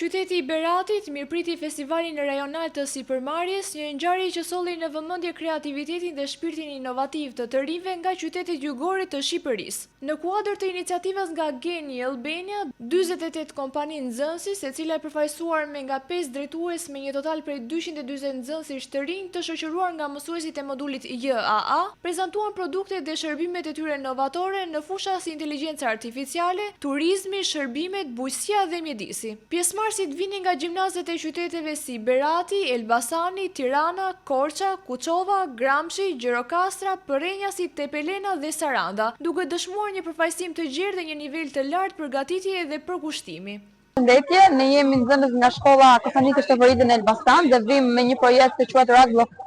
Qyteti i Beratit mirëpriti festivalin rajonal të sipërmarrjes, një ngjarje që solli në vëmendje kreativitetin dhe shpirtin inovativ të rinjve nga qytetet jugore të Shqipërisë. Në kuadër të iniciativës nga Geni Albania, 48 kompani nxënësi, secila e përfaqësuar me nga 5 drejtues me një total prej 240 nxënësish të rinj të shoqëruar nga mësuesit e modulit JAA, prezantuan produktet dhe shërbimet e tyre inovatore në fusha si inteligjenca artificiale, turizmi, shërbimet, bujqësia dhe mjedisi. Pjesëmarrësit vinin nga gjimnazet e qyteteve si Berati, Elbasani, Tirana, Korça, Kuçova, Gramshi, Gjirokastra, Përrenjasi, Tepelena dhe Saranda, duke dëshmuar një përfaqësim të gjerë dhe një nivel të lartë përgatitje dhe përkushtimi. Përshëndetje, ne jemi nxënës nga shkolla Kostanike Shtëvërit në Elbasan dhe vim me një projekt të quajtur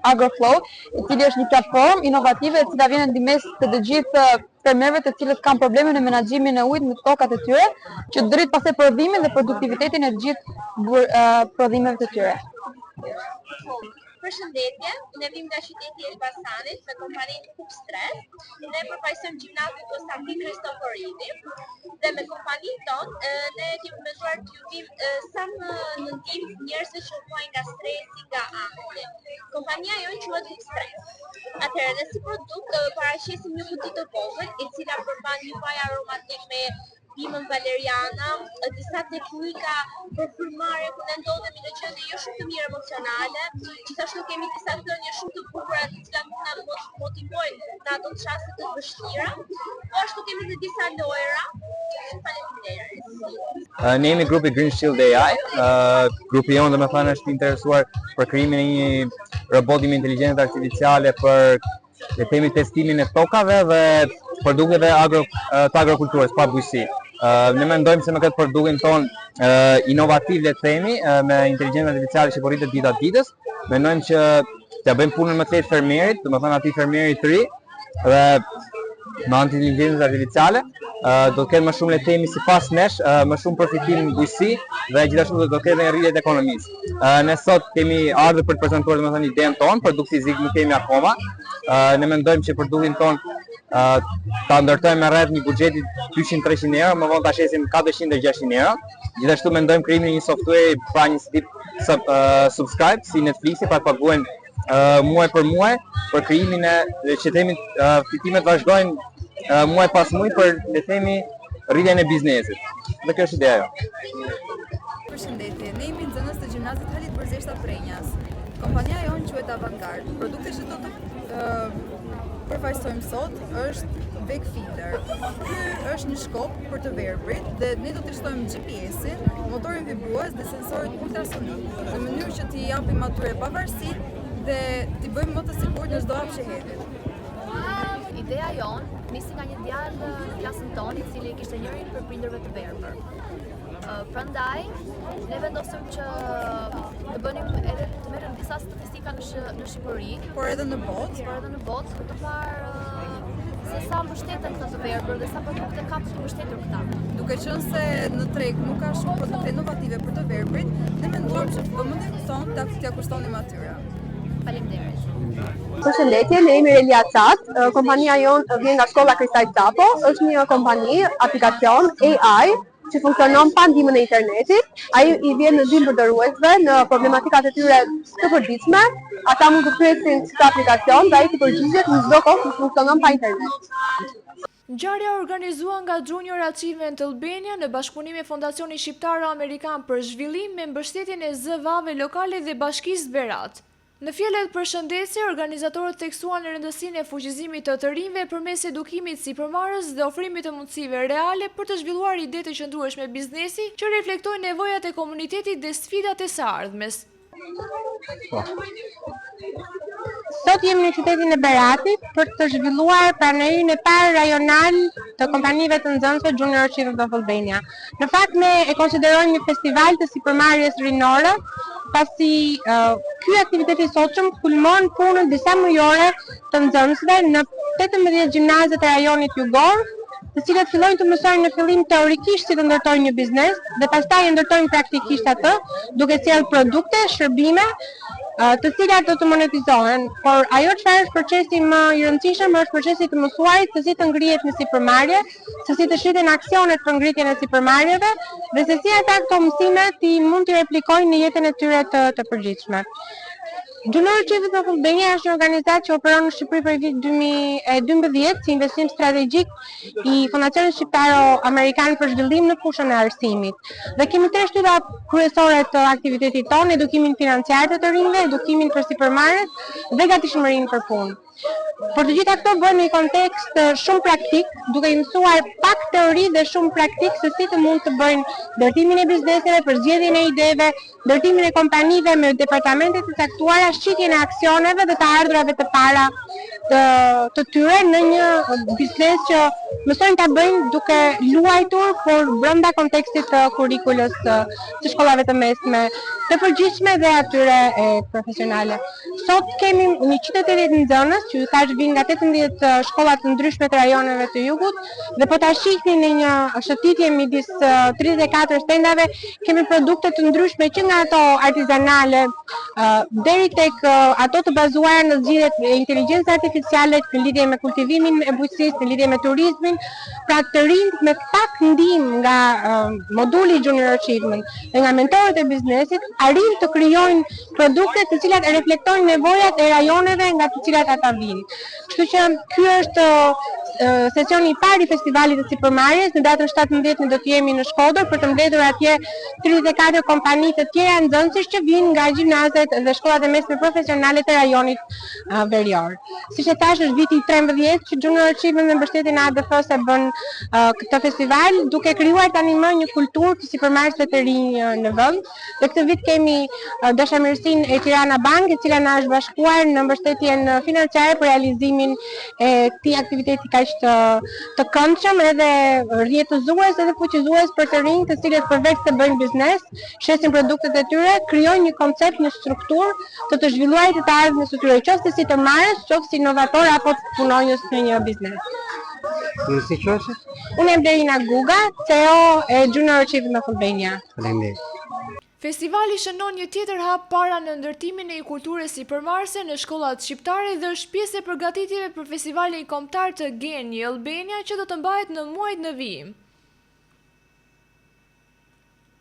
AgroFlow, i cili është një platformë inovative e cila vjen në ndihmës të të gjithë fermerëve të cilët kanë probleme në menaxhimin e ujit në tokat e tyre, që drejt pastaj prodhimin dhe produktivitetin e gjithë prodhimeve të tyre. Përshëndetje, ne vim nga qyteti i Elbasanit me kompaninë Kupstres dhe përfaqësojmë gjimnazin Konstantin Kristoforidi dhe me kompaninë tonë ne kemi menduar të ju vim sa më në ndihmë njerëzve që huajnë nga stresi, nga angthi. Kompania jonë quhet Kupstres. Atëherë ne si produkt paraqesim një kuti të vogël, e cila përmban një vaj aromatik me pimën valeriana, disa teknika për frymëmarrje ku ne ndodhemi në gjendje jo shumë të mirë emocionale, gjithashtu kemi disa thënie shumë të bukura të cilat mund na motivojnë në ato çaste të vështira, po ashtu kemi edhe disa lojra. Faleminderit. Ne jemi grupi Green Shield AI. Grupi jonë domethënë është interesuar për krijimin e një roboti me inteligjencë artificiale për le themi testimin e tokave dhe produkteve të agrokulturës pa bujqësi. Ne mendojmë se me këtë produktin ton inovativ le të themi me inteligjencë artificiale që po rritet dita ditës, mendojmë që t'ia bëjmë punën më të lehtë fermierit, domethënë atij fermierit të ri dhe me inteligjencë artificiale do të ketë më shumë le të themi sipas nesh më shumë përfitim në bujqësi dhe gjithashtu do të ketë një rritje të ekonomisë. Ne sot kemi ardhur për të prezantuar domethënë idenë tonë, produkt fizik nuk kemi akoma. Ne mendojmë që produktin ton ta ndërtojmë me rreth një buxheti 200-300 euro, më vonë ta shesim 400-600 euro. Gjithashtu mendojmë krijimin e një software pa një tip subscribe si Netflixi, pa të paguajnë muaj për muaj për krijimin e që themi fitimet vazhdojnë muaj pas muaj për le të themi rritjen e biznesit. Dhe kjo është ideja. Përshëndetje, ne jemi nxënës të gjimnazit Halit Bërzeshta Prenjas. Kompania jonë quhet Avantgard. Produkti që do të përfaqësojmë sot është Vegfeeder. Ky është një shkop për të verbrit dhe ne do të shtojmë GPS-in, motorin vibrues dhe sensorin ultrasonik, në mënyrë që t'i japim atyre pavarësitë dhe t'i bëjmë më të sigurt në çdo hap që hedhim. Ideja jonë nisi nga një djalë në klasën tonë i cili kishte njërin për prindërve të verbër. Prandaj ne vendosëm që të bënim edhe të merrem disa statistika në Shqipëri, por edhe në botë, për të parë se sa mbështeten këta të verbër dhe sa produkte ka për të mbështetur këta. Duke qenë se në treg nuk ka shumë produkte inovative për të verbrit, ne menduam që vëmendjen tonë t'ia kushtonim atyre. Faleminderit. Përshëndetje, ne jemi Relia Çat. Kompania jonë vjen nga shkolla Kristaj Tapo, është një kompani aplikacion AI që funksionon pa ndihmën e internetit. Ai i vjen në ndihmë përdoruesve në problematikat e tyre të përditshme. Ata mund të pyesin këtë aplikacion dhe ai t'i përgjigjet në çdo kohë që funksionon pa internet. Ngjarja organizuar nga Junior Achievement Albania në bashkëpunim me Fondacionin Shqiptaro-Amerikan për Zhvillim me mbështetjen e ZV-ve lokale dhe Bashkisë Berat. Në fjalët përshëndetje, organizatorët theksuan në rëndësinë e fuqizimit të rinjve përmes edukimit sipërmarrës dhe ofrimit të mundësive reale për të zhvilluar ide të qëndrueshme biznesi që reflektojnë nevojat e komunitetit dhe sfidat e së ardhmes. Sot jemi në qytetin e Beratit për të zhvilluar pranërinë e parë rajonal të kompanive të nxënësve Junior Achievement of Albania. Në fakt ne e konsiderojmë një festival të sipërmarrjes rinore, pasi ky aktivitet i sotshëm kulmon punën disa mujore të nxënësve në 18 gjimnazet e rajonit jugor, të cilët fillojnë të mësojnë në fillim teorikisht si të ndërtojnë një biznes dhe pastaj e ndërtojnë praktikisht atë, duke sjellë produkte, shërbime të cilat do të monetizohen, por ajo çfarë është procesi më i rëndësishëm është procesi të mësuarit se si të ngrihet në sipërmarrje, se si të shiten aksionet për ngritjen e sipërmarrjeve dhe se si ata këto mësime mund t'i replikojnë në jetën e tyre të përgjithshme. Junior Achievement of Albania është një organizatë që operon në Shqipëri për vitin 2012 si investim strategjik i Fondacionit Shqiptaro-Amerikan për zhvillim në fushën e arsimit. Dhe kemi 3 shtylla kryesore të aktivitetit tonë: edukimin financiar të rinjve, edukimin për sipërmarrjes dhe gatishmërinë për punë. Por të gjitha këto bëhen në një kontekst shumë praktik, duke i mësuar pak teori dhe shumë praktik se si të mund të bëjnë ndërtimin e bizneseve, përzgjedhjen e ideve, ndërtimin e kompanive me departamente të caktuara, shqitjen e aksioneve dhe të ardhurave të para të tyre në një biznes që mësojnë ta bëjnë duke luajtur, por brenda kontekstit të kurrikulës së shkollave të mesme, të përgjithshme dhe atyre profesionale. Sot kemi 180 nxënës që tash vinë nga 18 shkolla të ndryshme të rajoneve të jugut dhe po ta shihni në një shëtitje midis 34 stendave kemi produkte të ndryshme që nga ato artizanale deri tek ato të bazuara në zgjidhjet e inteligjencës artificiale në lidhje me kultivimin e bujqësisë, në lidhje me turizmin, pra të rinjt me pak ndihmë nga moduli Junior Achievement dhe nga mentorët e biznesit arrin të krijojnë produkte të cilat reflektojnë nevojat e rajoneve nga të cilat ata vinë. Kështu që ky është sesioni i parë i festivalit të sipërmarrjes. Në datën 17 ne do të jemi në Shkodër për të mbledhur atje 34 kompani të tjera nxënësish që vinë nga gjimnazet dhe shkollat e mesme profesionale të rajonit verior. Siç e thash, është viti i 13 që Junior Achievement me mbështetjen e ADF-s bën këtë festival, duke krijuar tani më një kulturë të sipërmarrjesve të rinj në vend. Dhe këtë vit kemi dashamirësinë e Tirana Bank, e cila na është bashkuar në mbështetjen financiare për realizimin e këtij aktiviteti kaq të këndshëm, edhe rrjetëzues edhe fuqizues për të rinj, të cilët përveç se bëjnë biznes, shesin produktet e tyre, krijojnë një koncept, një strukturë të zhvilluarit të ardhmës së tyre, qoftë si të marrës, qoftë si inovator apo punonjës në një biznes. Si quhesh? Unë jam Blerina Guga, CEO e Junior Achievement of Albania. Faleminderit. Festivali shënon një tjetër hap para në ndërtimin e një kulture sipërmarrëse në shkollat shqiptare dhe është pjesë e përgatitjeve për festivalin kombëtar të Geni Albania që do të mbahet në muajt në vijim.